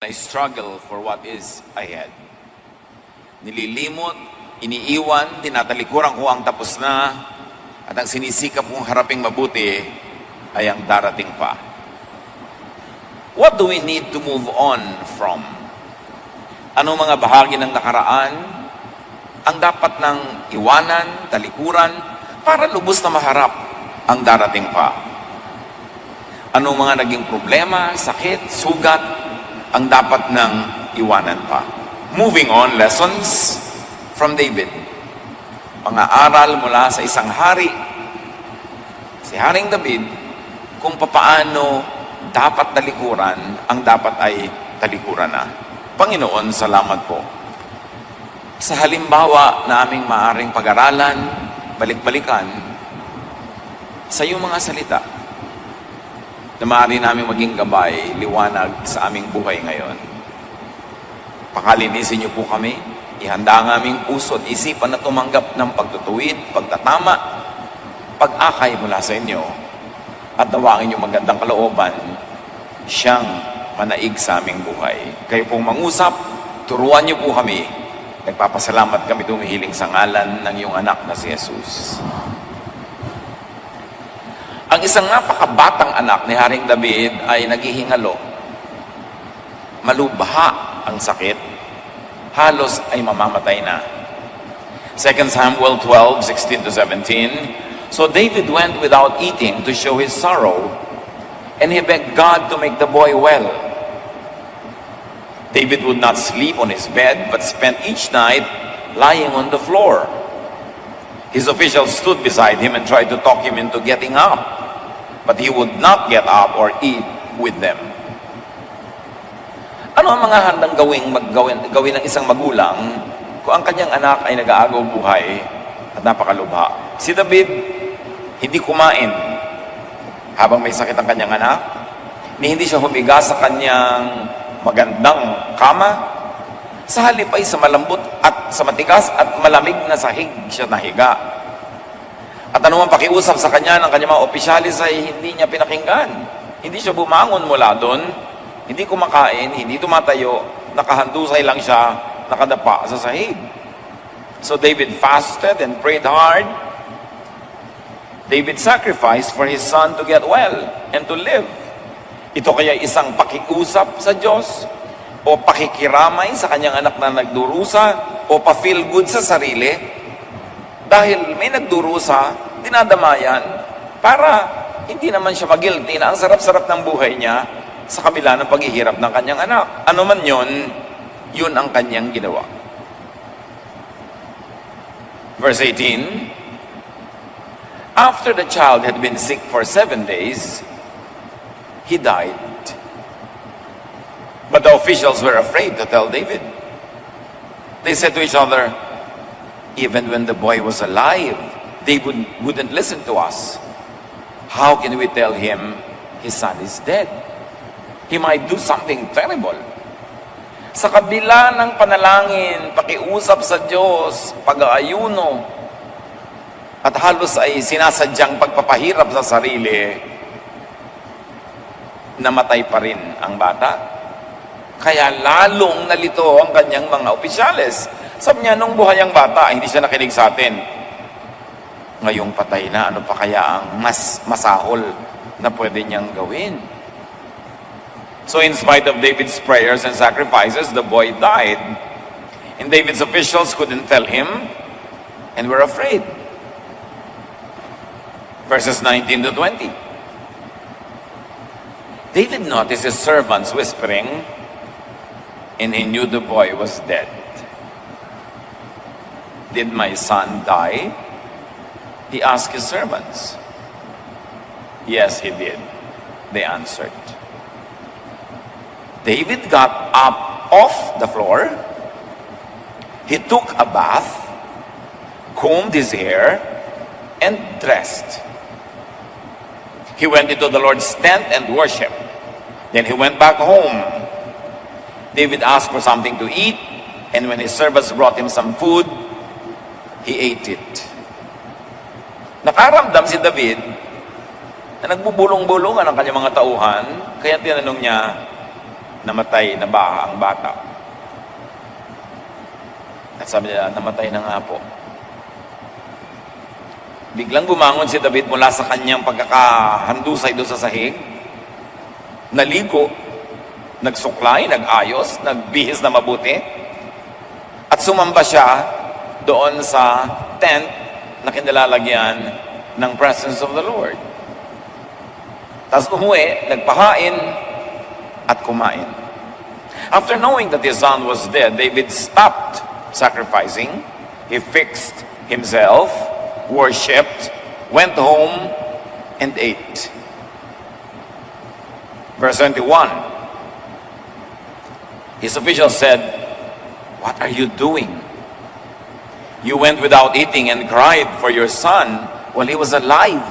I struggle for what is ahead. Nililimot, iniiwan, tinatalikuran ko ang tapos na, at ang sinisikap kong haraping mabuti ay ang darating pa. What do we need to move on from? Anong mga bahagi ng nakaraan ang dapat nang iwanan, talikuran, para lubos na maharap ang darating pa? Anong mga naging problema, sakit, sugat, ang dapat nang iwanan pa? Moving on, lessons from David. Mga aral mula sa isang hari, si Haring David, kung papaano dapat talikuran ang dapat ay talikuran na. Panginoon, salamat po sa halimbawa na aming maaring pag-aralan, balik-balikan sa iyong mga salita na maaari namin maging gabay, liwanag sa aming buhay ngayon. Pakalinisin niyo po kami, ihanda ang aming puso at isipan na tumanggap ng pagtutuwid, pagtatama, pag-akay mula sa inyo, at nawangin yung magandang kalooban, siyang manaig sa aming buhay. Kayo pong mangusap, turuan niyo po kami. Nagpapasalamat kami tumihiling sa ngalan ng iyong anak na si Jesus. Ang isang napakabatang anak ni Haring David ay naghihingalo. Malubha ang sakit. Halos ay mamamatay na. 2 Samuel 12:16-17. So David went without eating to show his sorrow, and he begged God to make the boy well. David would not sleep on his bed, but spent each night lying on the floor. His officials stood beside him and tried to talk him into getting up, but he would not get up or eat with them. Ano ang mga handang gawin ng isang magulang kung ang kanyang anak ay nag-aagaw buhay at napakalubha? Si David, hindi kumain habang may sakit ang kanyang anak, hindi siya humiga sa kanyang magandang kama. Sa halip ay sa malambot at sa matigas at malamig na sahig siya nahiga. At anumang pakiusap sa kanya ng kanyang mga opisyalis ay hindi niya pinakinggan. Hindi siya bumangon mula doon, hindi kumakain, hindi tumatayo, nakahandusay lang siya, nakadapa sa sahig. So David fasted and prayed hard. David sacrificed for his son to get well and to live. Ito kaya isang pakiusap sa Diyos o pakikiramay sa kanyang anak na nagdurusa o pa-feel good sa sarili dahil may nagdurusa, dinadamayan para hindi naman siya mag-guilty na ang sarap-sarap ng buhay niya sa kabila ng paghihirap ng kanyang anak. Ano man yun, yun ang kanyang ginawa. Verse 18, after the child had been sick for 7 days, he died. But the officials were afraid to tell David. They said to each other, even when the boy was alive, they wouldn't listen to us. How can we tell him his son is dead? He might do something terrible. Sa kabila ng panalangin, pakiusap sa Diyos, pag-aayuno, at halos ay sinasadyang pagpapahirap sa sarili, namatay pa rin ang bata. Kaya lalong nalito ang kanyang mga opisyales. Sabi niya, nung buhay ang bata, hindi siya nakinig sa atin. Ngayong patay na, ano pa kaya ang mas masahol na pwede niyang gawin? So in spite of David's prayers and sacrifices, the boy died. And David's officials couldn't tell him and were afraid. Verses 19-20. David noticed his servants whispering, and he knew the boy was dead. Did my son die? He asked his servants. Yes, he did, they answered. David got up off the floor. He took a bath, combed his hair, and dressed. He went into the Lord's tent and worshiped. Then he went back home. David asked for something to eat, and when his servants brought him some food, he ate it. Nakaramdam si David na nagbubulong-bulungan ang kanyang mga tauhan, kaya tinanong niya, namatay na ba ang bata? At sabi nila, namatay na nga po. Biglang bumangon si David mula sa kanyang pagkakahandusay doon sa sahig, naligo, nagsuklay, nag-ayos, nagbihis na mabuti, at sumamba siya doon sa tent na kinalalagyan ng presence of the Lord. Tapos umuwi, nagpahain at kumain. After knowing that his son was dead, David stopped sacrificing. He fixed himself, worshipped, went home, and ate. Verse 21. His officials said, "What are you doing? You went without eating and cried for your son while he was alive.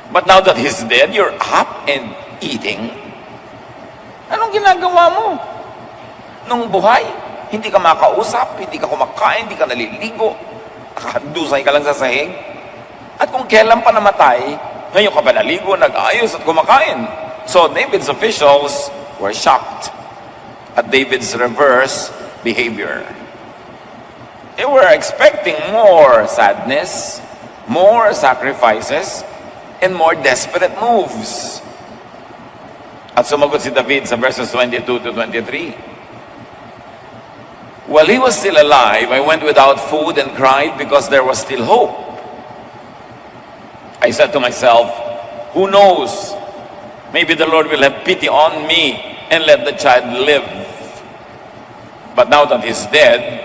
But now that he's dead, you're up and eating?" Anong ginagawa mo? Nung buhay, hindi ka makausap, hindi ka kumakain, hindi ka naliligo, nakahadusay ka lang sa sahig. At kung kailan pa namatay, ngayon ka pa naligo, nag-ayos at kumakain. So David's officials were shocked at David's reverse behavior. They were expecting more sadness, more sacrifices, and more desperate moves. At sumagot si David sa verses 22 to 23. While he was still alive, I went without food and cried because there was still hope. I said to myself, who knows? Maybe the Lord will have pity on me and let the child live. But now that he's dead,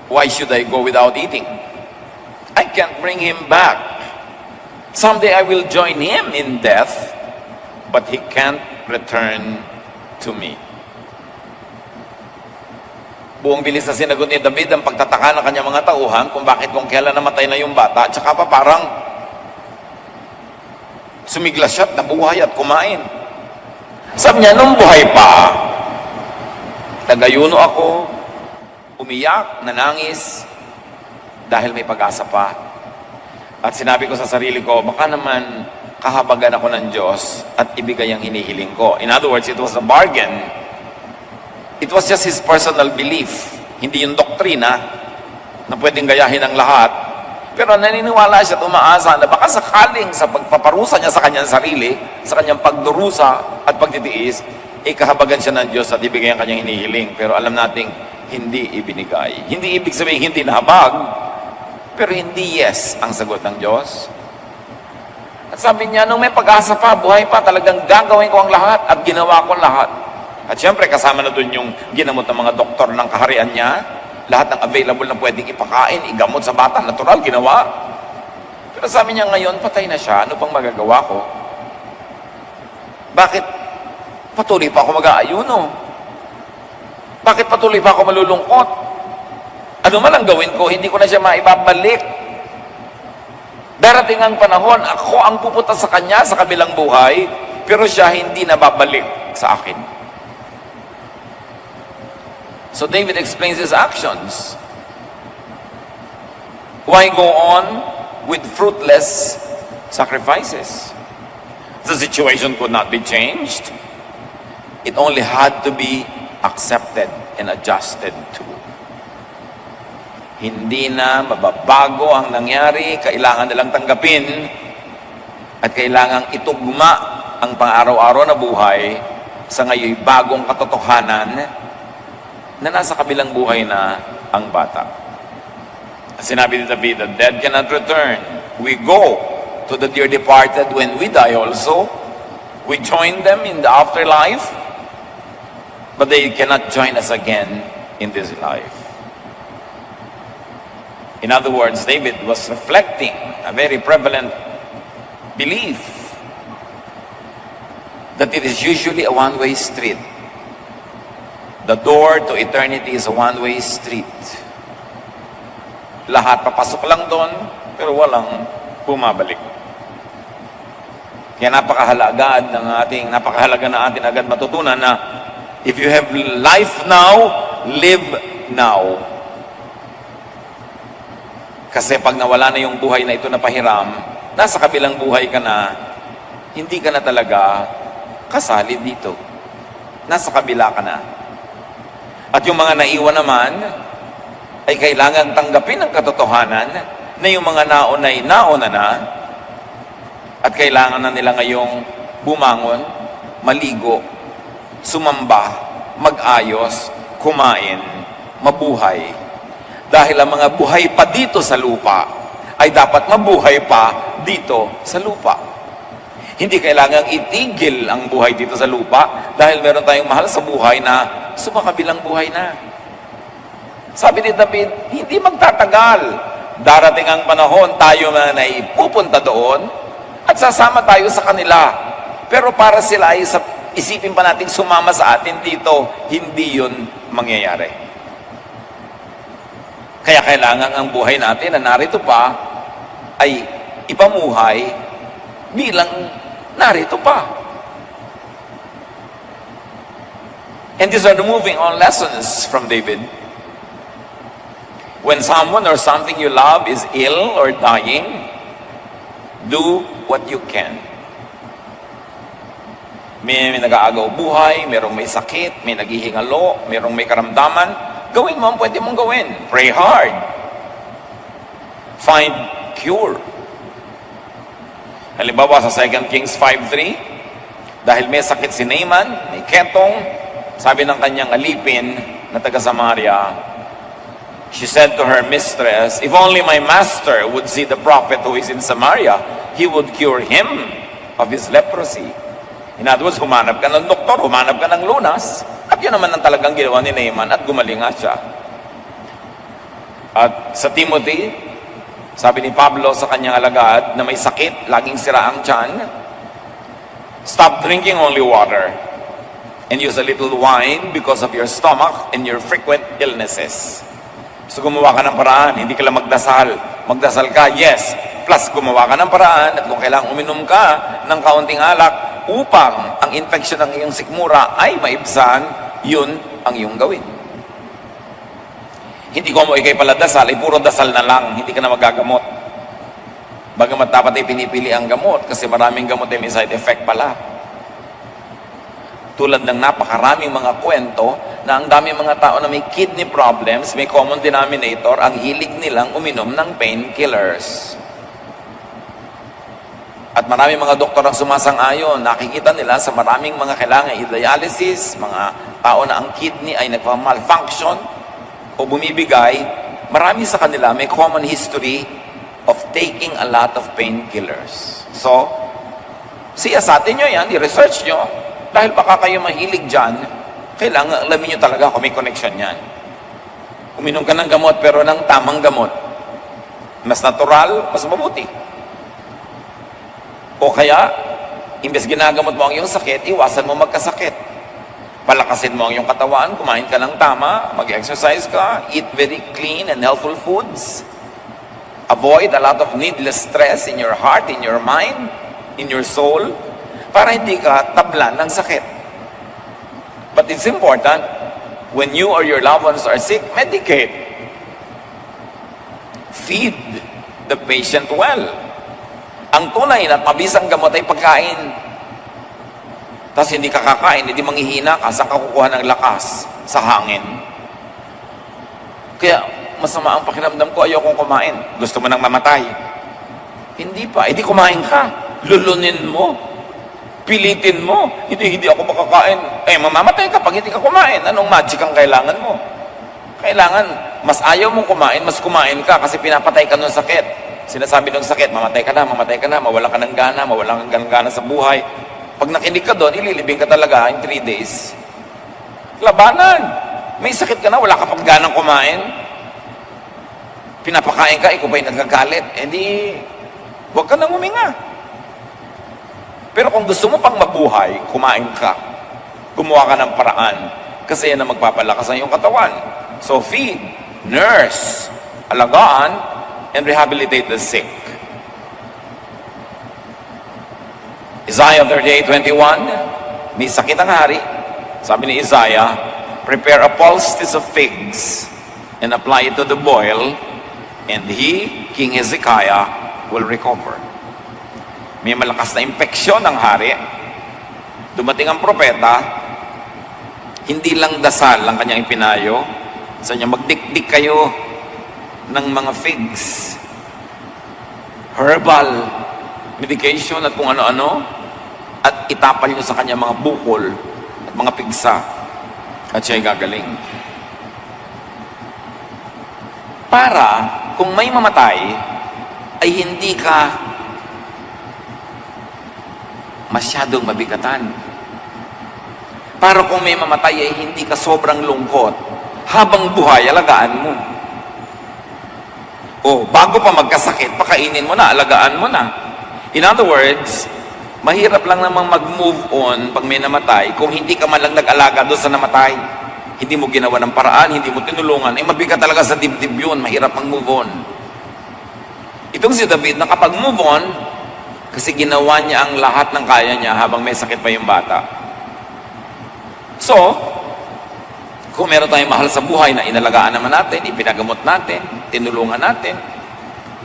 why should I go without eating? I can't bring him back. Someday I will join him in death, but he can't return to me. Buong bilis na sinagot ni David ang pagtataka ng kanyang mga tauhan kung bakit kung kailan namatay na yung bata, tsaka pa parang sumiglas siya at nabuhay at kumain. Sabi niya, nung buhay pa, nagayuno ako, umiyak, nanangis, dahil may pag-asa pa. At sinabi ko sa sarili ko, baka naman kahabagan ako ng Diyos at ibigay ang hinihiling ko. In other words, it was a bargain. It was just his personal belief, hindi yung doktrina na pwedeng gayahin ng lahat. Pero naniniwala siya at umaasa na baka sakaling sa pagpaparusa niya sa kanyang sarili, sa kanyang pagdurusa at pagtitiis, kahabagan siya ng Diyos at ibigay ang kanyang hinihiling. Pero alam nating hindi ibinigay. Hindi ibig sabihin hindi nahabag, pero hindi yes ang sagot ng Diyos. At sabi niya, nung may pag-asa pa, buhay pa, talagang gagawin ko ang lahat at ginawa ko ang lahat. At siyempre, kasama na dun yung ginamot ng mga doktor ng kaharian niya. Lahat ng available na pwedeng ipakain, igamot sa bata, natural, ginawa. Pero sabi niya ngayon, patay na siya, ano pang magagawa ko? Bakit patuloy pa ako mag-aayuno? Bakit patuloy pa ako malulungkot? Ano man ang gawin ko, hindi ko na siya maibabalik. Darating ang panahon, ako ang pupunta sa kanya sa kabilang buhay, pero siya hindi na babalik sa akin. So David explains his actions. Why go on with fruitless sacrifices? The situation could not be changed. It only had to be accepted and adjusted to. Hindi na mababago ang nangyari, kailangan nilang tanggapin at kailangang itugma ang pang-araw-araw na buhay sa ngayon bagong katotohanan na nasa kabilang buhay na ang bata. Sinabi ni David, the dead cannot return. We go to the dear departed when we die also. We join them in the afterlife, but they cannot join us again in this life. In other words, David was reflecting a very prevalent belief that it is usually a one-way street. The door to eternity is a one-way street. Lahat papasok lang doon, pero walang bumabalik. Kaya napakahalaga na atin agad matutunan na if you have life now, live now. Kasi pag nawala na yung buhay na ito na pahiram, nasa kabilang buhay ka na, hindi ka na talaga kasali dito. nasa kabila ka na. At yung mga naiwan naman, ay kailangan tanggapin ang katotohanan na yung mga naunay nauna na, at kailangan na nila ngayong bumangon, maligo, sumamba, mag-ayos, kumain, mabuhay. Dahil ang mga buhay pa dito sa lupa ay dapat mabuhay pa dito sa lupa. Hindi kailangang itigil ang buhay dito sa lupa dahil meron tayong mahal sa buhay na sumakabilang buhay na. Sabi ni David, hindi magtatagal. Darating ang panahon, tayo na naipupunta doon at sasama tayo sa kanila. Pero para sila ay isipin pa natin sumama sa atin dito, hindi yun mangyayari. Kaya kailangan ang buhay natin na narito pa ay ipamuhay bilang narito pa. And these are the moving on lessons from David. When someone or something you love is ill or dying, do what you can. May nag-aagaw buhay, merong may sakit, may naghihingalo, merong may karamdaman, gawin mo ang pwede mong gawin. Pray hard. Find cure. Halimbawa sa 2 Kings 5:3, dahil may sakit si Naaman, may ketong, sabi ng kanyang alipin na taga Samaria, she said to her mistress, if only my master would see the prophet who is in Samaria, he would cure him of his leprosy. In other words, humanap ka ng doktor, humanap ka ng lunas, at yun naman ang talagang ginawa ni Naaman at gumaling nga siya. At sa Timothy, sabi ni Pablo sa kanyang alagad na may sakit, laging sira ang tiyan, stop drinking only water and use a little wine because of your stomach and your frequent illnesses. So gumawa ka ng paraan, hindi ka lang magdasal. Magdasal ka, yes. Plus gumawa ka ng paraan at kung kailangang uminom ka ng kaunting alak upang ang infection ng iyong sikmura ay maibsan, yun ang iyong gawin. Hindi ko mo ikay pala dasal, ay puro dasal na lang, hindi ka na magagamot. Bagamat dapat ay pinipili ang gamot kasi maraming gamot ay may side effect pala. Tulad ng napakaraming mga kwento na ang daming mga tao na may kidney problems, may common denominator, ang hilig nilang uminom ng painkillers. At maraming mga doktor ang sumasang-ayon, nakikita nila sa maraming mga kailangan i-dialysis, mga tao na ang kidney ay nagpa-malfunction o bumibigay, marami sa kanila may common history of taking a lot of painkillers. So, siyasatin nyo yan, i-research nyo, dahil baka kayo mahilig dyan, kailangan alamin nyo talaga kung may connection yan. Uminom ka ng gamot pero ng tamang gamot, mas natural, mas mabuti. O kaya, imbes ginagamot mo ang iyong sakit, iwasan mo magkasakit. Palakasin mo ang iyong katawan, kumain ka ng tama, mag-exercise ka, eat very clean and healthful foods. Avoid a lot of needless stress in your heart, in your mind, in your soul, para hindi ka tablan ng sakit. But it's important, when you or your loved ones are sick, medicate. Feed the patient well. Ang tunay at mabisang gamot ay pagkain. Tapos hindi ka kakain, hindi manghihina ka, saan ka kukuha ng lakas? Sa hangin. Kaya masama ang pakiramdam ko, ayokong kumain. Gusto mo nang mamatay? Hindi pa, hindi kumain ka. Lulunin mo. Pilitin mo. Hindi ako makakain. Eh, mamamatay ka pag hindi ka kumain. Anong magic ang kailangan mo? Kailangan, mas ayaw mong kumain, mas kumain ka kasi pinapatay ka ng sakit. Sinasabi ng sakit, mamatay ka na, mawala ka ng gana, mawala kang gana sa buhay. Pag nakinig ka doon, ililibing ka talaga in 3 days. Labanan! May sakit ka na, wala ka pang ganang kumain. Pinapakain ka, ikaw ba'y nagagalit? Eh di, huwag ka nang huminga. Pero kung gusto mo pang mabuhay, kumain ka. Gumawa ka ng paraan. Kasi yan ang magpapalakas ng iyong katawan. So feed, nurse, alagaan, and rehabilitate the sick. Isaiah 38:21, may sakit ang hari. Sabi ni Isaiah, prepare a poultice of figs and apply it to the boil, and he, King Hezekiah, will recover. May malakas na impeksyon ng hari. Dumating ang propeta, Hindi lang dasal ang kanyang ipinayo. Sa niya, magdikdik kayo ng mga figs, herbal medication at kung ano-ano, at itapal nyo sa kanya mga bukol at mga pigsa, at siya'y gagaling. Para kung may mamatay, ay hindi ka masyadong mabigatan. Para kung may mamatay, ay hindi ka sobrang lungkot. Habang buhay, alagaan mo. O, bago pa magkasakit, pakainin mo na, alagaan mo na. In other words, mahirap lang namang mag-move on pag may namatay kung hindi ka man lang nag-alaga doon sa namatay. Hindi mo ginawa ng paraan, hindi mo tinulungan. Mabigat talaga sa dibdib yun, mahirap mag-move on. Itong si David, nakapag-move on, kasi ginawa niya ang lahat ng kaya niya habang may sakit pa yung bata. So, kung meron tayong mahal sa buhay na inalagaan naman natin, ipinagamot natin, tinulungan natin,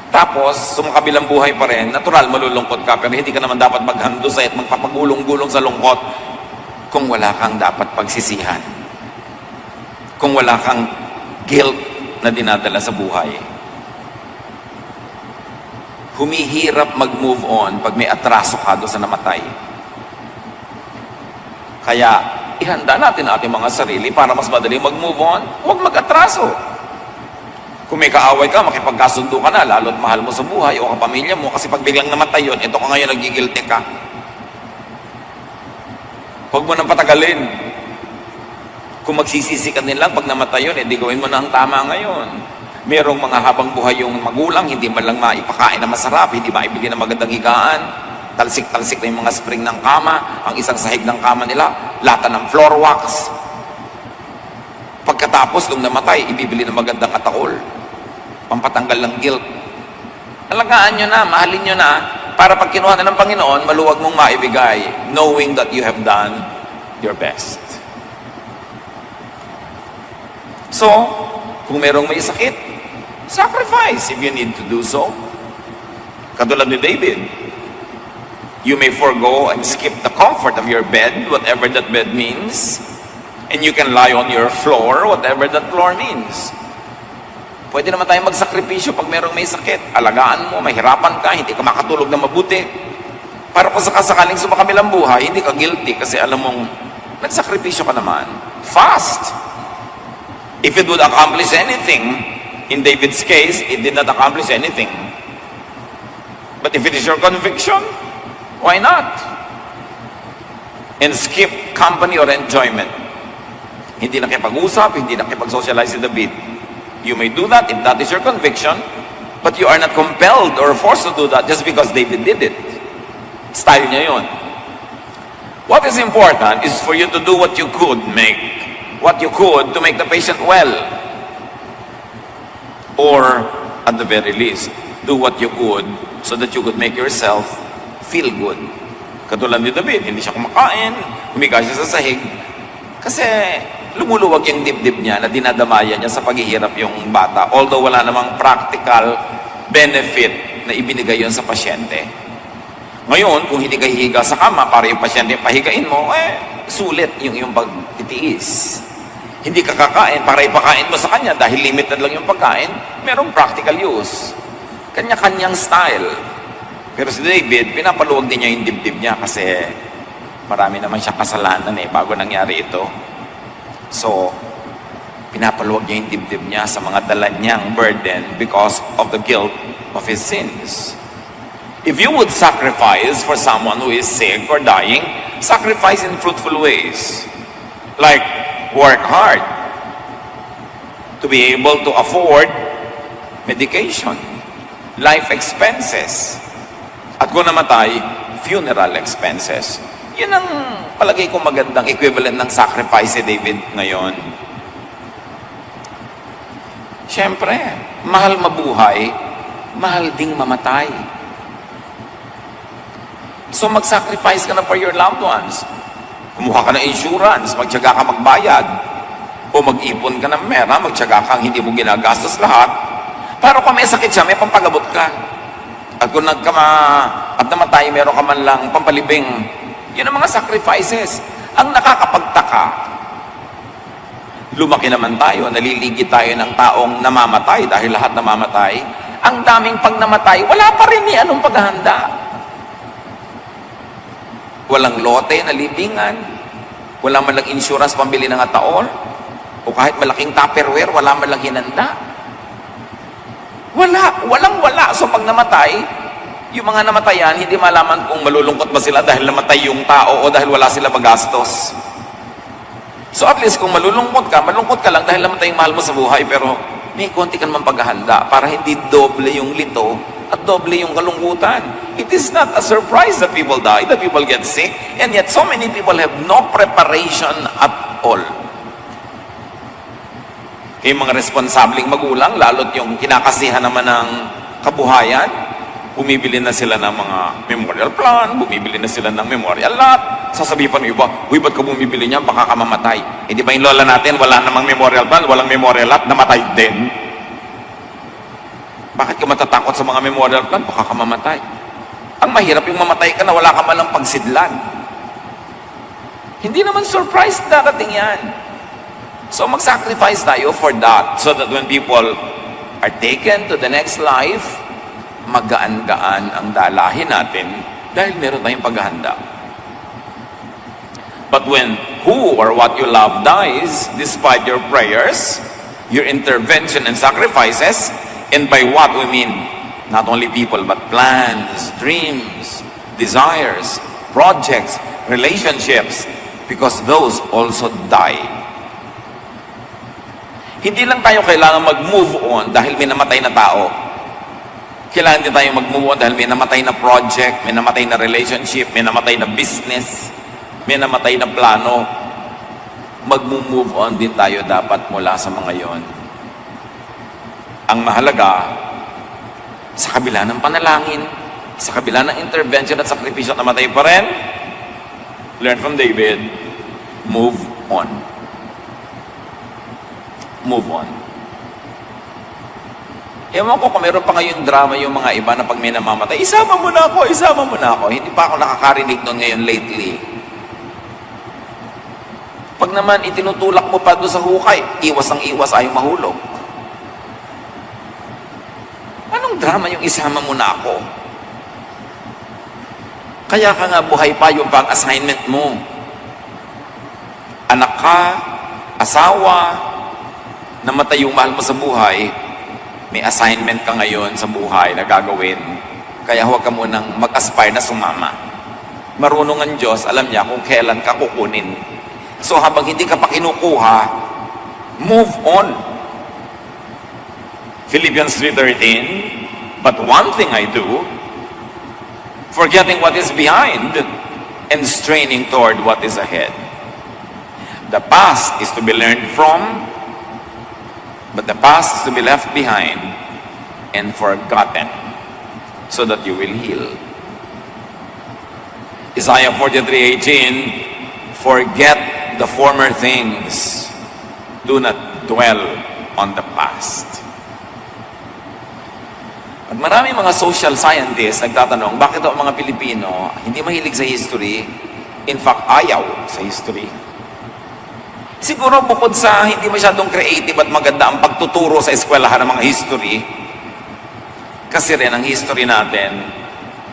tapos, sumakabilang buhay pa rin, natural, malulungkot ka, pero hindi ka naman dapat maghandusay at magpapagulong-gulong sa lungkot kung wala kang dapat pagsisihan. Kung wala kang guilt na dinadala sa buhay. Humihirap mag-move on pag may atraso ka doon sa namatay. Kaya, ihanda natin ating mga sarili para mas madali mag-move on. Huwag mag-atraso. Kung may kaaway ka, makipagkasundo ka na, lalo't mahal mo sa buhay o kapamilya mo, kasi pag biglang namatay yun, ito ka ngayon, nagigilty ka. Huwag mo nang patagalin. Kung magsisisi ka din lang, pag namatay yun, edi gawin mo na ang tama ngayon. Merong mga habang buhay yung magulang, hindi man lang maipakain na masarap, hindi maibili na magandang higaan, talsik-talsik na yung mga spring ng kama, ang isang sahig ng kama nila, lata ng floor wax. Pagkatapos, nung namatay, ibibili ng magandang katakol. Pampatanggal ng guilt. Alagaan nyo na, mahalin nyo na, para pag kinuha na ng Panginoon, maluwag mong maibigay, knowing that you have done your best. So, kung merong may sakit, sacrifice if you need to do so. Katulad ni David, you may forego and skip the comfort of your bed, whatever that bed means, and you can lie on your floor, whatever that floor means. Pwede naman tayong magsakripisyo pag merong may sakit. Alagaan mo, mahirapan ka, hindi ka makatulog na mabuti. Para kung sakasakaling sumakabilang buhay, hindi ka guilty kasi alam mong nagsakripisyo ka naman. Fast! If it would accomplish anything, in David's case, it did not accomplish anything. But if it is your conviction, why not? And skip company or enjoyment. Hindi nakipag-usap, hindi nakipag-socialize si David. You may do that if that is your conviction, but you are not compelled or forced to do that just because David did it. Style niya yun. What is important is for you to do what you could to make the patient well. Or, at the very least, do what you could so that you could make yourself feel good. Katulad ni David, hindi siya kumakain, humiga siya sa sahig, kasi lumuluwag yung dibdib niya na dinadamaya niya sa paghihirap yung bata. Although wala namang practical benefit na ibinigay yun sa pasyente. Ngayon, kung hindi ka hihiga sa kama para yung pasyente pahigain mo, sulit yung pagtitiis. Hindi ka kakain para ipakain mo sa kanya dahil limited lang yung pagkain, merong practical use. Kanya-kanyang style. Pero si David, pinapaluwag din niya yung dibdib niya kasi marami naman siyang kasalanan bago nangyari ito. So, pinapaluwag niya yung dibdib niya sa mga dala niyang burden because of the guilt of his sins. If you would sacrifice for someone who is sick or dying, sacrifice in fruitful ways. Like, work hard to be able to afford medication, life expenses, at kung namatay, funeral expenses. Yun ang palagay ko magandang equivalent ng sacrifice si David ngayon. Siyempre, mahal mabuhay, mahal ding mamatay. So mag-sacrifice ka na for your loved ones. Kumuha ka ng insurance, magtiyaga ka magbayad. O mag-ipon ka ng mera, magtiyaga kang hindi mo ginagastos lahat. Para kung may sakit siya, may pampagabot ka. At kung at namatay, meron ka man lang pampalibing. Yun ang mga sacrifices. Ang nakakapagtaka, Lumaki naman tayo, naliligid tayo ng taong namamatay dahil lahat namamatay. Ang daming pag namatay, wala pa rin ni anong paghahanda. Walang lote na libingan, wala man lang insurance pambili ng ataol, o kahit malaking Tupperware, wala man lang hinanda. Walang-wala. So pag namatay, yung mga namatayan, hindi malaman kung malulungkot ba sila dahil namatay yung tao o dahil wala sila magastos. So at least kung malulungkot ka lang dahil namatay yung mahal mo sa buhay, pero may konti ka naman paghahanda para hindi doble yung lito at doble yung kalungkutan. It is not a surprise that people die, that people get sick, and yet so many people have no preparation at all. Kaya mga responsabling magulang, lalo't yung kinakasihan naman ng kabuhayan, bumibili na sila ng mga memorial plan, bumibili na sila ng memorial lot. Sasabihin pa ng iba, "Uy, ba't ka bumibili niyan? Baka ka mamatay." Eh, di ba yung lola natin, wala namang memorial plan, walang memorial lot, namatay din. Bakit ka matatakot sa mga memorial plan? Baka ka mamatay. Ang mahirap yung mamatay ka na wala ka malang pagsidlan. Hindi naman surprise darating yan. So mag-sacrifice tayo for that, so that when people are taken to the next life, magaan-gaan ang dalahin natin dahil meron tayong paghahanda. But when who or what you love dies, despite your prayers, your intervention and sacrifices, and by what we mean, not only people, but plans, dreams, desires, projects, relationships, because those also die. Hindi lang tayo kailangan mag-move on dahil may namatay na tao. Kailangan din tayo mag-move on dahil may namatay na project, may namatay na relationship, may namatay na business, may namatay na plano. Mag-move on din tayo dapat mula sa mga yon. Ang mahalaga, sa kabila ng panalangin, sa kabila ng intervention at sakripisyo at namatay pa rin, learn from David, move on. Move on. Ewan ko kung meron pa ngayong drama yung mga iba na pag may namamatay, isama mo na ako, isama mo na ako. Hindi pa ako nakakarinig nun ngayon lately. Pag naman itinutulak mo pa doon sa hukay, iwas ang iwas, ayaw mahulog. Anong drama yung isama mo na ako? Kaya ka nga buhay pa yung pang-assignment mo. Anak ka, asawa, namatay yung mahal mo sa buhay, may assignment ka ngayon sa buhay na gagawin. Kaya huwag ka munang mag-aspire na sumama. Marunong ang Diyos, alam niya kung kailan ka kukunin. So habang hindi ka pa kinukuha, move on. Philippians 3:13, but one thing I do, forgetting what is behind and straining toward what is ahead. The past is to be learned from, but the past is to be left behind and forgotten so that you will heal. Isaiah 43:18, forget the former things. Do not dwell on the past. At maraming mga social scientists nagtatanong, bakit ang mga Pilipino hindi mahilig sa history? In fact, ayaw sa history. Siguro bukod sa hindi masyadong creative at maganda ang pagtuturo sa eskwelahan ng mga history, kasi rin ang history natin,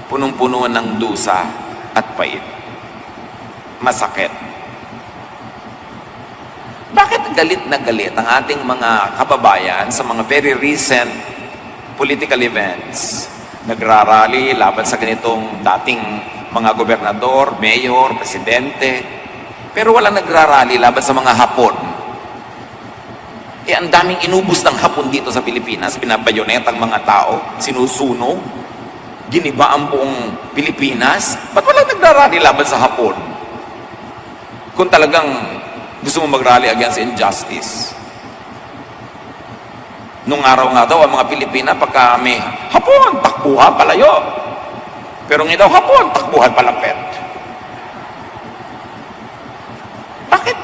punong-puno ng dusa at pait. Masakit. Bakit galit na galit ang ating mga kababayan sa mga very recent political events? Nagrarally laban sa ganitong dating mga gobernador, mayor, presidente, pero walang nagrarally laban sa mga Hapon. Ang daming inubos ng Hapon dito sa Pilipinas, pinabayoneta ang mga tao, sinusunog, giniba ang buong Pilipinas. Ba't walang nagrarally laban sa Hapon? Kung talagang gusto mo mag-rally against injustice. Nung araw nga daw, ang mga Pilipina, pagka may Hapon, takbuhan palayo. Pero ngayon daw, Hapon, takbuhan palapit. Bakit?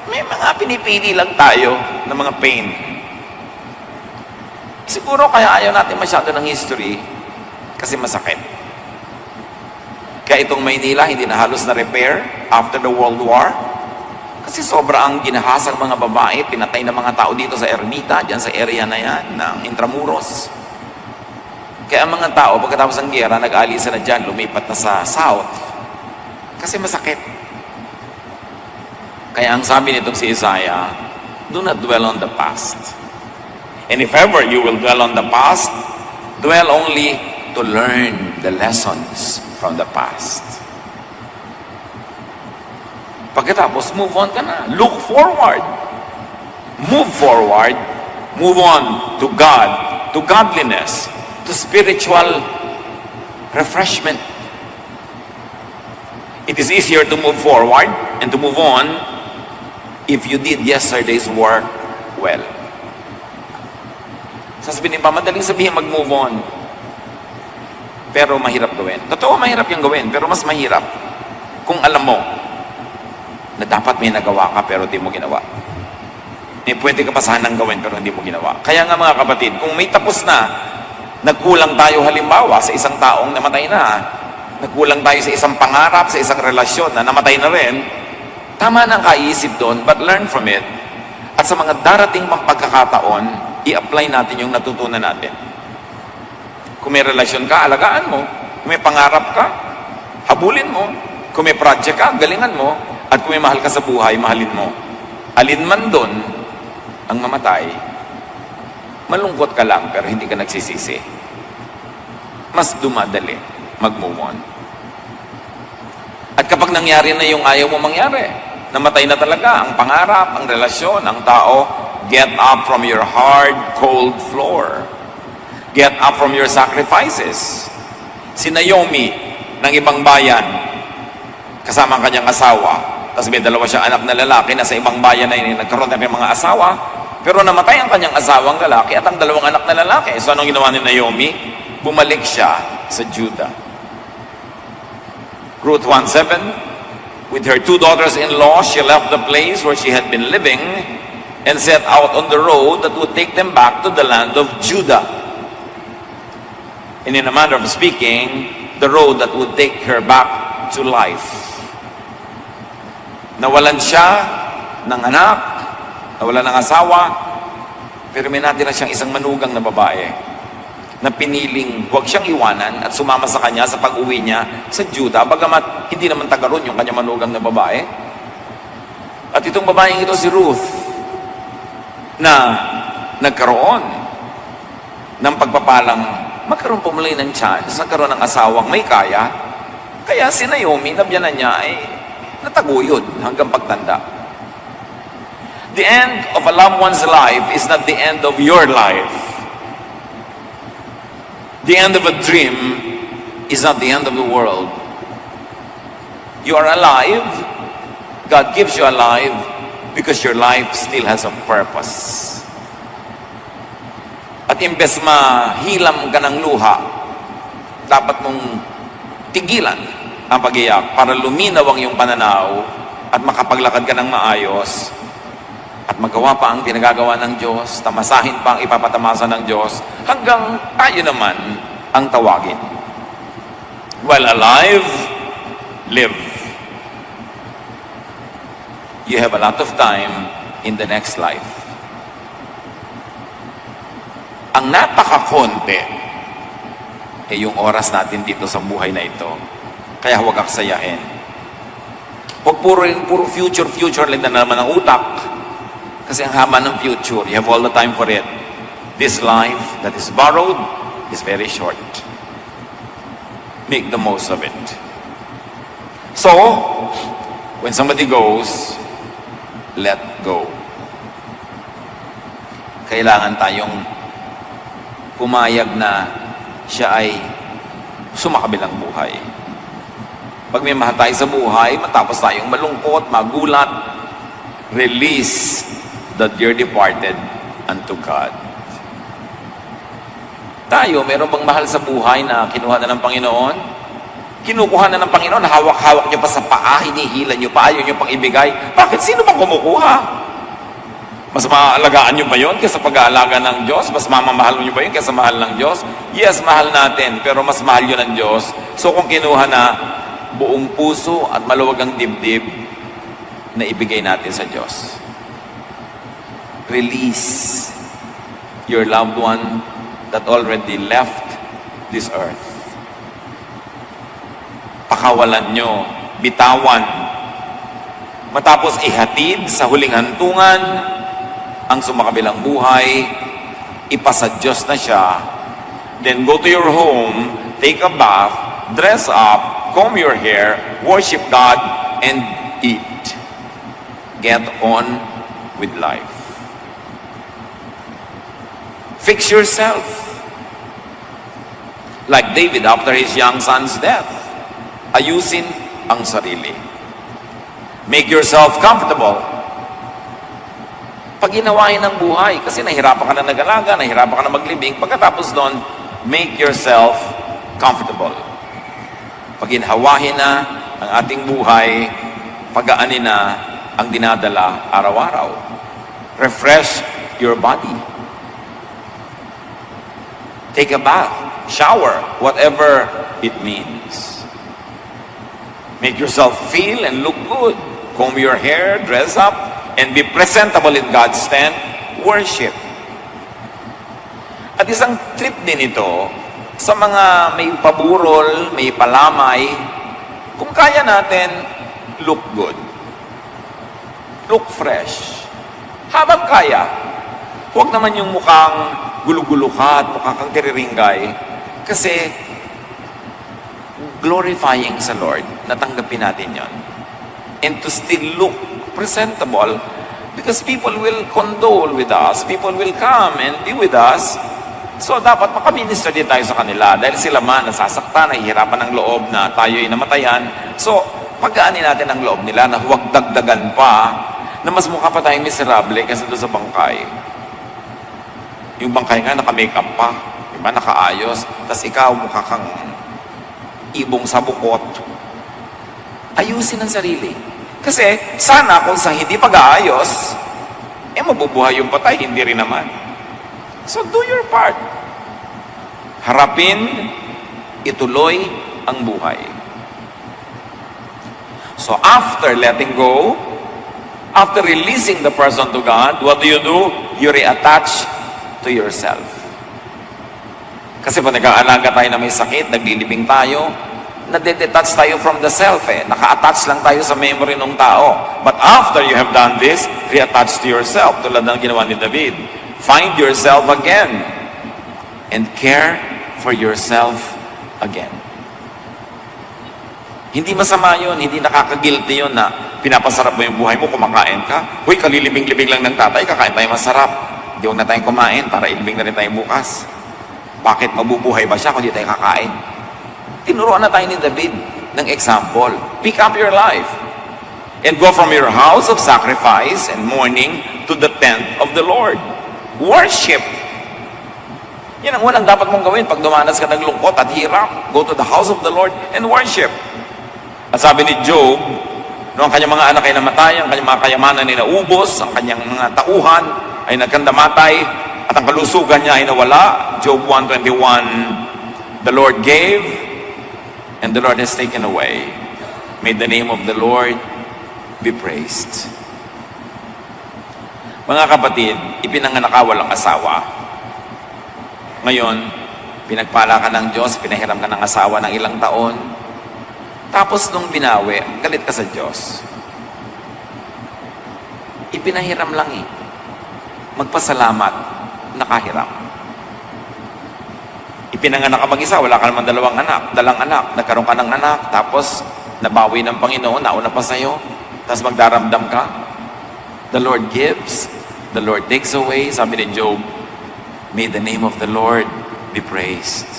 May mga pinipili lang tayo ng mga pain. Siguro kaya ayaw natin masyado ng history kasi masakit. Kaya itong Maynila, hindi na halos na-repair after the World War. Kasi sobra ang ginahasang mga babae, pinatay ng mga tao dito sa Ermita, dyan sa area na yan, ng Intramuros. Kaya ang mga tao, pagkatapos ng giyera, nag-alisa na dyan, lumipat na sa south. Kasi masakit. Kaya ang sabi nitong si Isaiah, do not dwell on the past. And if ever you will dwell on the past, dwell only to learn the lessons from the past. Pagkatapos, move on ka na. Look forward. Move forward. Move on to God, to godliness, to spiritual refreshment. It is easier to move forward and to move on if you did yesterday's work well. Sasabihin pa, madaling sabihin mag-move on. Pero mahirap gawin. Totoo, mahirap yung gawin, pero mas mahirap kung alam mo na dapat may nagawa ka pero hindi mo ginawa. May pwede ka pa sanang gawin pero hindi mo ginawa. Kaya nga mga kapatid, kung may tapos na, nagkulang tayo halimbawa sa isang taong namatay na, nagkulang tayo sa isang pangarap, sa isang relasyon na namatay na rin, tama na ang kaisip doon, but learn from it. At sa mga darating pang pagkakataon, i-apply natin yung natutunan natin. Kung may relasyon ka, alagaan mo. Kung may pangarap ka, habulin mo. Kung may project ka, galingan mo. At kung may mahal ka sa buhay, mahalin mo. Alin man doon ang mamatay, malungkot ka lang pero hindi ka nagsisisi. Mas dumadali mag-move on. At kapag nangyari na yung ayaw mo mangyari, namatay na talaga ang pangarap, ang relasyon, ang tao, get up from your hard, cold floor. Get up from your sacrifices. Si Naomi ng ibang bayan, kasama ang kanyang asawa, tapos may dalawa siyang anak na lalaki na sa ibang bayan na yun, nagkaroon na ng mga asawa, pero namatay ang kanyang asawang lalaki at ang dalawang anak na lalaki. So anong ginawa ni Naomi? Bumalik siya sa Judah. Ruth 1:7, with her 2 daughters-in-law, she left the place where she had been living and set out on the road that would take them back to the land of Judah. And in a manner of speaking, the road that would take her back to life. Nawalan siya ng anak, nawalan ng asawa, pero may natira siyang isang manugang na babae na piniling huwag siyang iwanan at sumama sa kanya sa pag-uwi niya sa Judah, bagamat hindi naman taga ron yung kanyang manugang na babae. At itong babaeng ito si Ruth, na nagkaroon ng pagpapalang magkaroon po muli ng chance, nagkaroon ng asawang may kaya, kaya si Naomi, nabyanan niya ay nataguyod hanggang pagtanda. The end of a loved one's life is not the end of your life. The end of a dream is not the end of the world. You are alive. God gives you alive because your life still has a purpose. At imbes mahilam ka ng luha, dapat mong tigilan ang pag-iyak para luminaw ang iyong pananaw at makapaglakad ka ng maayos at magawa pa ang pinagagawa ng Diyos, tamasahin pa ang ipapatamasa ng Diyos hanggang tayo naman ang tawagin. While alive, live. You have a lot of time in the next life. Ang napakakonti ay yung oras natin dito sa buhay na ito. Kaya huwag aksayahin. Huwag puro future lang na naman ang utak. Kasi ang haba ng future, you have all the time for it. This life that is borrowed is very short. Make the most of it. So, when somebody goes, let go. Kailangan tayong pumayag na siya ay sumakabilang buhay. Pag may mahal tayo sa buhay, matapos tayong malungkot, magulat, release that you're departed unto God. Tayo, meron bang mahal sa buhay na kinuha na ng Panginoon? Kinukuha na ng Panginoon, hawak-hawak niyo pa sa paa, hinihila niyo pa, ayaw niyo pang ibigay. Bakit? Sino bang kumukuha? Mas maaalagaan nyo ba yun kaysa pag-aalaga ng Diyos? Mas mamamahal nyo ba yun kaysa mahal ng Diyos? Yes, mahal natin, pero mas mahal yun ng Diyos. So kung kinuha na buong puso at maluwag ang dibdib, na ibigay natin sa Diyos. Release your loved one that already left this earth. Pakawalan nyo, bitawan, matapos ihatid sa huling hantungan ang sumakabilang buhay, ipasa Diyos na siya, then go to your home, take a bath, dress up, comb your hair, worship God, and eat. Get on with life. Fix yourself. Like David after his young son's death. Ayusin ang sarili. Make yourself comfortable. Paginawain ng buhay, kasi nahirapan ka na nag-alaga, nahirapan ka na maglibing, pagkatapos doon, make yourself comfortable. Paginhawahin na ang ating buhay, pagaanin na ang dinadala araw-araw. Refresh your body. Take a bath, shower, whatever it means. Make yourself feel and look good. Comb your hair, dress up, and be presentable in God's tent. Worship. At isang trip din ito sa mga may paburol, may palamay, kung kaya natin, look good. Look fresh. Habang kaya, huwag naman yung mukhang gulo-gulo ka at mukha kang tiriringgay. Kasi, glorifying sa Lord, natanggapin natin yon. And to still look presentable, because people will condole with us, people will come and be with us. So, dapat makaminister din tayo sa kanila dahil sila man nasasaktan, nahihirapan ng loob na tayo'y namatayan. So, pagaanin natin ang loob nila na huwag dagdagan pa na mas mukha pa tayong miserable kasi doon sa bangkay. Yung bangkay nga, naka-makeup pa. Diba? Nakaayos. Tapos ikaw, mukha kang ibong sa bukot. Ayusin ang sarili. Kasi, sana kung sa hindi pag-aayos, mabubuhay yung patay, hindi rin naman. So, do your part. Harapin, ituloy ang buhay. So, after letting go, after releasing the person to God, what do? You reattach to yourself. Kasi pag nag-aalaga tayo na may sakit, naglilibing tayo, nadedetach tayo from the self Naka-attach lang tayo sa memory ng tao. But after you have done this, reattach to yourself. Tulad ng ginawa ni David. Find yourself again. And care for yourself again. Hindi masama yun. Hindi nakaka-guilty yun na pinapasarap mo yung buhay mo, kumakain ka. Uy, kalilibing-libing lang ng tatay, kakain tayo masarap. Hindi huwag na tayong kumain para ilibing na rin tayo bukas. Bakit mabubuhay ba siya kung di tayo kakain? Tinuruan na tayo ni David ng example. Pick up your life and go from your house of sacrifice and mourning to the tent of the Lord. Worship. Yan ang unang dapat mong gawin pag dumanas ka ng lungkot at hirap. Go to the house of the Lord and worship. At sabi ni Job, no, ang kanyang mga anak ay namatay, ang kanyang mga kayamanan ay naubos, ang kanyang mga tauhan ay nagkandamatay, at ang kalusugan niya ay nawala. Job 1:21, the Lord gave, and the Lord has taken away. May the name of the Lord be praised. Mga kapatid, ipinanganak ka walang asawa. Ngayon, pinagpala ka ng Diyos, pinahiram ka ng asawa ng ilang taon. Tapos nung binawi, galit ka sa Diyos. Ipinahiram lang Magpasalamat, nakahiram. Ipinanganak ka mag-isa, wala ka naman dalang anak, nagkaroon ka ng anak, tapos nabawi ng Panginoon, nauna pa sa'yo, tapos magdaramdam ka. The Lord gives, the Lord takes away. Sabi ni Job, may the name of the Lord be praised.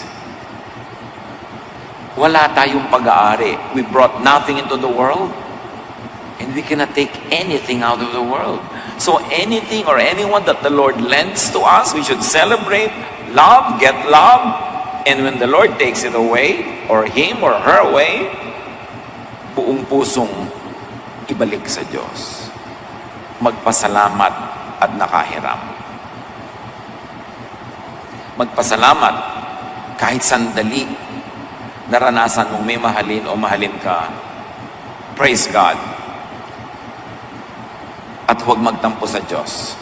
Wala tayong pag-aari. We brought nothing into the world, and we cannot take anything out of the world. So anything or anyone that the Lord lends to us, we should celebrate, love, get love, and when the Lord takes it away, or him or her away, buong pusong ibalik sa Diyos. Magpasalamat at nakahiram. Magpasalamat kahit sandali naranasan mong may mahalin o mahalin ka. Praise God. at huwag magtampo sa Diyos.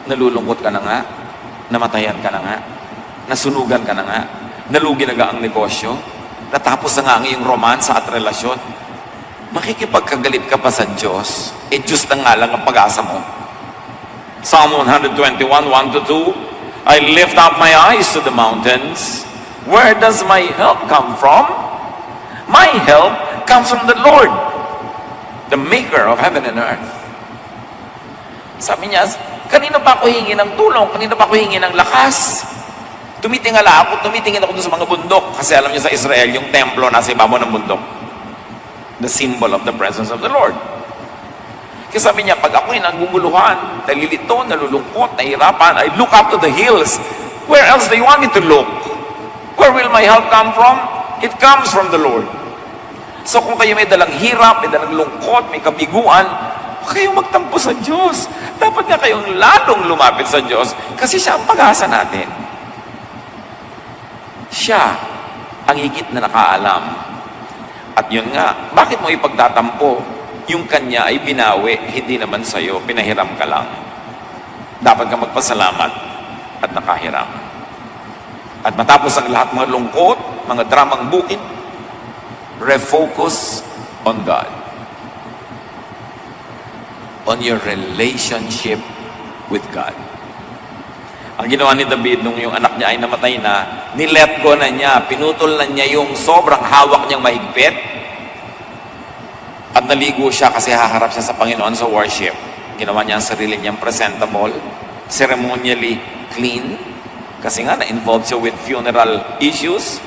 Nalulungkot ka na nga, namatayan ka na nga, nasunugan ka na nga, nalugi na ang negosyo, natapos na nga ang iyong romansa at relasyon, makikipagkagalit ka pa sa Diyos, Diyos na nga lang ang pag-asa mo. Psalm 121, 1-2, I lift up my eyes to the mountains. Where does my help come from? My help comes from the Lord, the maker of heaven and earth. Sabi niya, kanino pa ako hingi ng tulong? Kanino pa ako hingi ng lakas? Tumitingin ako doon sa mga bundok. Kasi alam niyo sa Israel, yung templo nasa ibabaw ng bundok. The symbol of the presence of the Lord. Kasi sabi niya, pag ako'y naguguluhan, nalilito, nalulungkot, nahihirapan, I look up to the hills. Where else do you want me to look? Where will my help come from? It comes from the Lord. So kung kayo may dalang hirap, may dalang lungkot, may kabiguan, huwag kayong magtampo sa Diyos. Dapat nga kayong lalong lumapit sa Diyos kasi siya ang pag-asa natin. Siya ang higit na nakaalam. At yun nga, bakit mo ipagtatampo? Yung kanya ay binawi, hindi naman sa'yo, pinahiram ka lang. Dapat ka magpasalamat at nakahiram. At matapos ang lahat mga lungkot, mga dramang bukid, refocus on God. On your relationship with God. Ang ginawa ni David nung yung anak niya ay namatay na, nilet go na niya, pinutol na niya yung sobrang hawak niyang mahigpit, at naligo siya kasi haharap siya sa Panginoon sa worship. Ginawa niya ang sarili niyang presentable, ceremonially clean, kasi nga na-involved siya with funeral issues.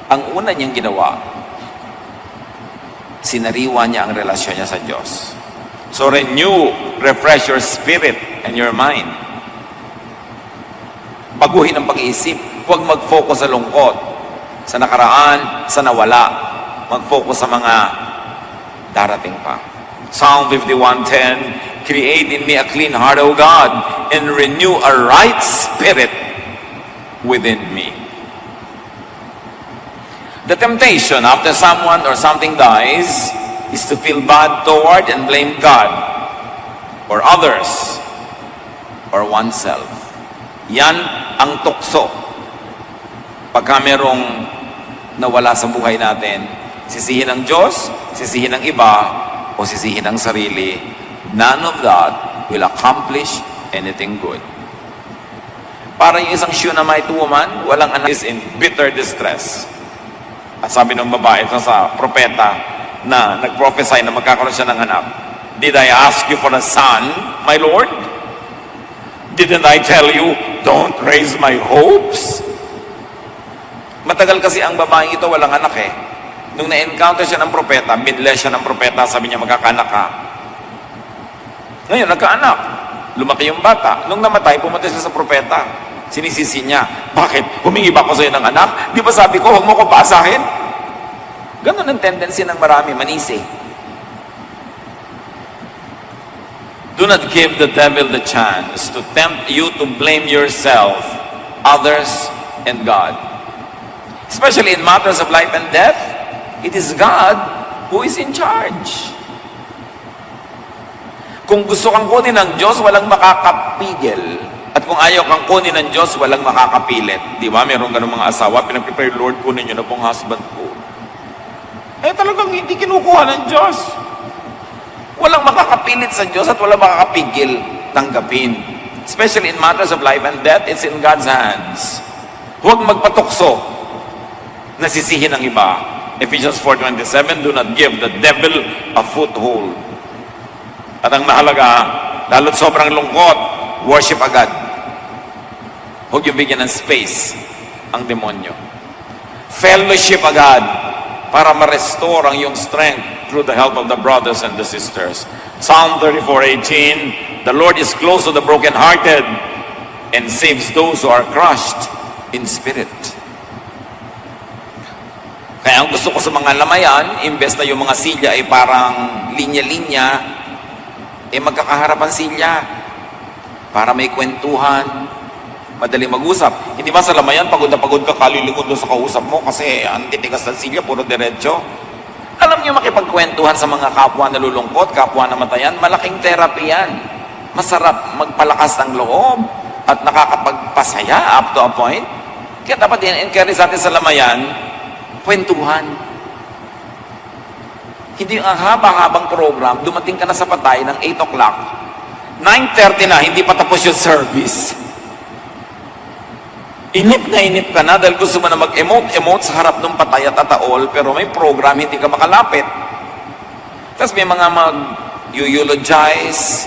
Ang una niyang ginawa, sinariwa niya ang relasyon niya sa Diyos. So refresh your spirit and your mind. Baguhin ang pag-iisip. Huwag mag-focus sa lungkot, sa nakaraan, sa nawala. Mag-focus sa mga darating pa. Psalm 51:10, create in me a clean heart, O God, and renew a right spirit within me. The temptation after someone or something dies is to feel bad toward and blame God or others or oneself. Yan ang tukso. Pagka merong nawala sa buhay natin, sisihin ang Diyos, sisihin ang iba, o sisihin ang sarili. None of that will accomplish anything good. Para yung isang Shunammite woman, walang anak, is in bitter distress. At sabi ng babae sa propeta na nag-prophesy na magkakaroon siya ng anak, did I ask you for a son, my Lord? Didn't I tell you, don't raise my hopes? Matagal kasi ang babaeng ito walang anak eh. Nung na-encounter siya ng propeta, midless siya ng propeta, sabi niya, magkakaanak ka. Ngayon, nagkaanak. Lumaki yung bata. Nung namatay, pumunta siya sa propeta. Sinisisi niya, bakit? Humingi ba ako sa'yo ng anak? Di ba sabi ko, huwag mo ko paasahin? Ganon ang tendency ng marami, manisi. Do not give the devil the chance to tempt you to blame yourself, others, and God. Especially in matters of life and death, it is God who is in charge. Kung gusto kang kunin ng Diyos, walang makakapigil. At kung ayaw kang kunin ng Diyos, walang makakapilit. Di ba? Meron ganun mga asawa, pinag-prepare, Lord, kunin niyo na pong husband ko. Eh talagang hindi kinukuha ng Diyos. Walang makakapilit sa Diyos at walang makakapigil tanggapin. Especially in matters of life and death, it's in God's hands. Huwag magpatukso na sisihin ang iba. Ephesians 4:27, do not give the devil a foothold. At ang mahalaga, lalo't sobrang lungkot, worship agad. Huwag yung bigyan ng space ang demonyo. Fellowship agad para ma-restore ang iyong strength through the help of the brothers and the sisters. Psalm 34:18, the Lord is close to the brokenhearted and saves those who are crushed in spirit. Kaya ang gusto ko sa mga lamayan, imbes na yung mga silya ay parang linya-linya, magkakaharap ang silya para may kwentuhan, madaling mag-usap. Hindi ba sa lamayan, pagod na pagod ka, kalilingod doon sa kausap mo kasi ang titigas ng silya, puro diretso. Alam niyo, makipagkwentuhan sa mga kapwa nalulungkot, kapwa namatayan, malaking therapy yan. Masarap magpalakas ng loob at nakakapagpasaya up to a point. Kaya dapat in-encourage natin sa lamayan, kwentuhan. Hindi ang haba-habang program, dumating ka na sa patay ng 8 o'clock, 9:30 na, hindi pa tapos yung service. Inip ka na dahil gusto mo na mag-emote sa harap ng patay at tataol, pero may program, hindi ka makalapit. Tapos may mga mag-eulogize,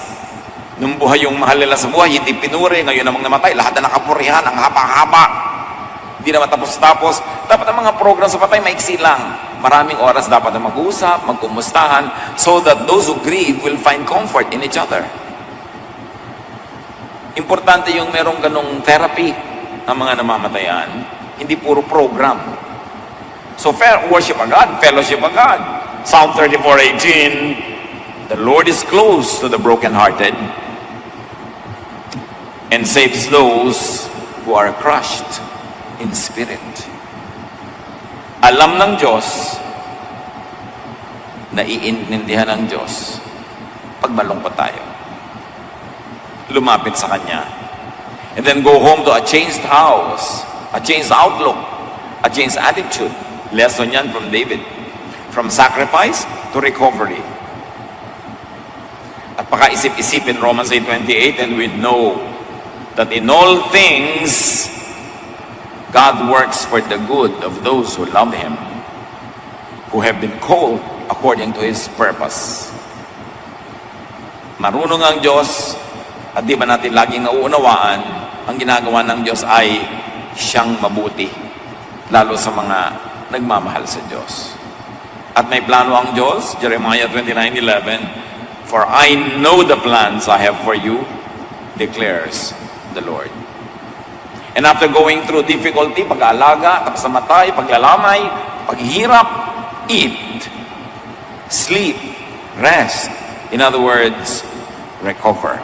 nung buhay yung mahal nila sa buhay, hindi pinuri, ngayon namang namatay, lahat na nakapurihan, ang haba-haba. Hindi na matapos-tapos. Dapat ang mga program sa patay, maiksi lang. Maraming oras dapat na mag-uusap, magkumustahan, so that those who grieve will find comfort in each other. Importante yung merong ganong therapy ang mga namamatayan, hindi puro program. So, worship of God, fellowship of God. Psalm 34:18, the Lord is close to the brokenhearted and saves those who are crushed in spirit. Alam ng Diyos, naiintindihan ng Diyos, pag malungkot tayo. Lumapit sa Kanya. And then go home to a changed house, a changed outlook, a changed attitude. Lesson yan from David. From sacrifice to recovery. At pakaisip-isipin Romans 8:28, and we know that in all things, God works for the good of those who love Him, who have been called according to His purpose. Marunong ang Diyos, at di ba natin laging nauunawaan, ang ginagawa ng Diyos ay siyang mabuti, lalo sa mga nagmamahal sa Diyos. At may plano ang Diyos, Jeremiah 29:11, for I know the plans I have for you, declares the Lord. And after going through difficulty, pag-aalaga, tapos namatay, paglalamay, paghihirap, eat, sleep, rest. In other words, recover.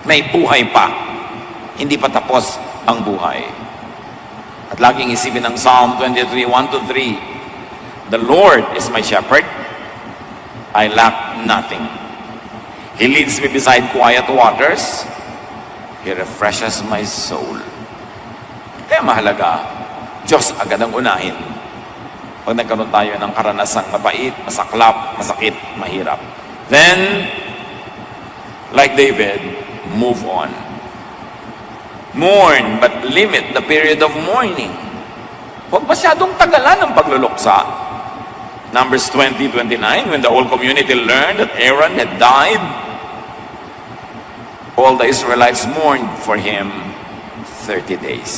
May buhay pa. Hindi pa tapos ang buhay. At laging isipin ng Psalm 23:1-3, the Lord is my shepherd, I lack nothing. He leads me beside quiet waters, He refreshes my soul. Kaya mahalaga, Diyos agad ang unahin. Pag nagkaroon tayo ng karanasang mabait, masaklap, masakit, mahirap. Then, like David, move on. Mourn, but limit the period of mourning. Huwag masyadong tagalan ang pagluluksa. Numbers 20:29, when the whole community learned that Aaron had died, all the Israelites mourned for him 30 days.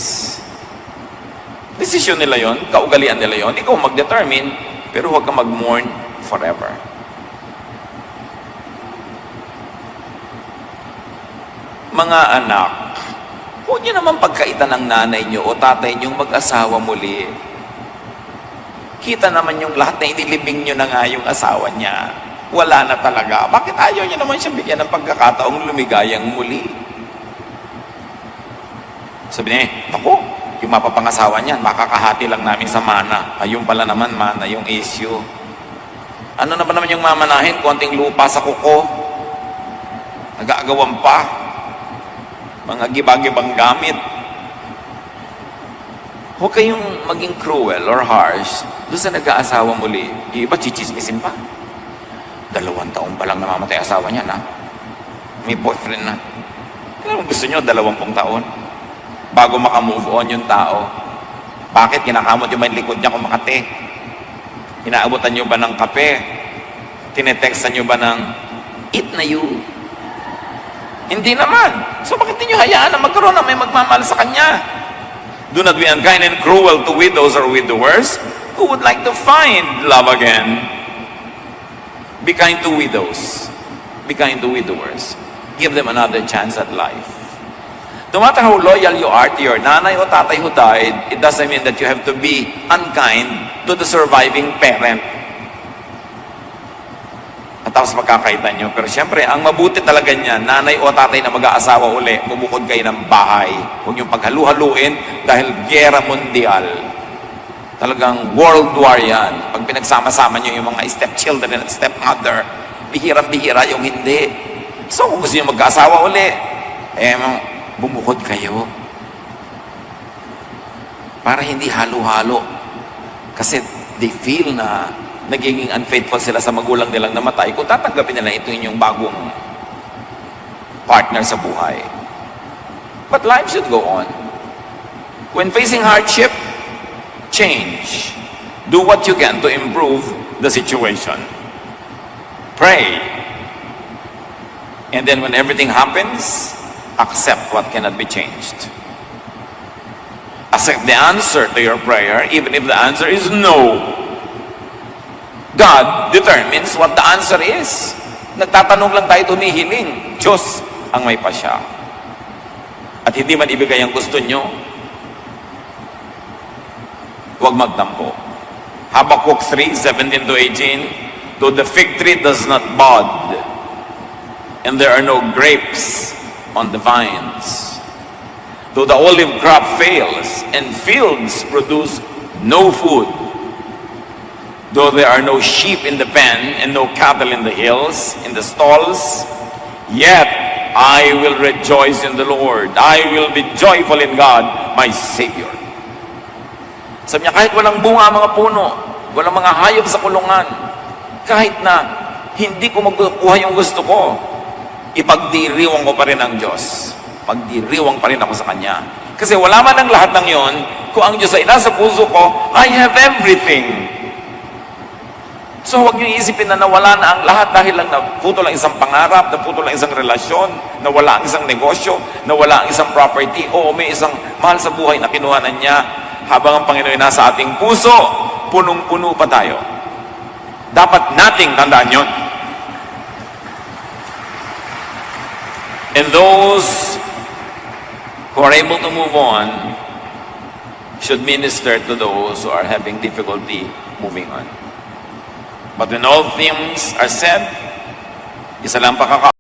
Desisyon nila yon, kaugalian nila yon. Ikaw mag-determine, pero huwag kang mag-mourn forever. Mga anak, huwag niyo naman pagkaitan ng nanay niyo o tatay niyo mag-asawa muli. Kita naman yung lahat na inilibing niyo na nga yung asawa niya. Wala na talaga. Bakit ayaw niyo naman siya bigyan ng pagkakataong lumigayang muli? Sabi niya, naku, yung mapapangasawa niyan, makakahati lang namin sa mana. Ayun pala naman, mana yung issue. Ano na ba naman yung mamanahin? Konting lupa sa kuko. Nag-aagawan pa. Mga gibagibang gamit. Huwag kayong maging cruel or harsh doon sa nag-aasawa muli. Yung iba, chichismisin pa. 2 taon pa lang namamatay asawa niya, na? May boyfriend na. Kailan gusto nyo, 20 taon? Bago makamove on yung tao. Bakit? Kinakamot yung may likod niya kung makate. Inaabutan nyo ba ng kape? Tinetextan nyo ba ng, eat na you? Hindi naman. So bakit niyo hayaan na magkaroon na may magmamahal sa kanya? Do not be unkind and cruel to widows or widowers who would like to find love again. Be kind to widows. Be kind to widowers. Give them another chance at life. No matter how loyal you are to your nanay o tatay who died, it doesn't mean that you have to be unkind to the surviving parent. At tapos magkakaitan nyo. Pero syempre, ang mabuti talaga niya, nanay o tatay na mag-aasawa uli, bumukod kayo ng bahay. Huwag niyong paghalu-haluin dahil gyera mundial. Talagang world war yan. Pag pinagsama-sama nyo yung mga stepchildren at stepmother, bihirang-bihira yung hindi. So, kung gusto nyo magkaasawa uli, bumukod kayo. Para hindi halo-halo. Kasi they feel na nagiging unfaithful sila sa magulang nilang namatay kung tatanggapin nila ito yung bagong partner sa buhay. But life should go on. When facing hardship, change. Do what you can to improve the situation. Pray. And then when everything happens, accept what cannot be changed. Accept the answer to your prayer, even if the answer is no. God determines what the answer is. Nagtatanong lang tayo, tumihiling. Diyos ang may pasya. At hindi man ibigay ang gusto nyo, huwag magtampo. Habakkuk 3:17-18, though the fig tree does not bud, and there are no grapes on the vines, though the olive crop fails, and fields produce no food, though there are no sheep in the pen, and no cattle in the hills, in the stalls, yet I will rejoice in the Lord. I will be joyful in God, my Savior. Sabi niya, kahit walang bunga ang mga puno, walang mga hayop sa kulungan, kahit na hindi ko magkukuha yung gusto ko, ipagdiriwang ko pa rin ang Diyos. Pagdiriwang pa rin ako sa Kanya. Kasi wala man ang lahat ng yon, kung ang Diyos ay nasa puso ko, I have everything. So huwag niyo isipin na nawala na ang lahat dahil lang naputo lang isang pangarap, naputo lang isang relasyon, nawala ang isang negosyo, nawala ang isang property, o may isang mahal sa buhay na kinuhanan niya. Habang ang Panginoon ay nasa ating puso, punong-puno pa tayo. Dapat nating tandaan yun. And those who are able to move on should minister to those who are having difficulty moving on. But when all things are said, isa lang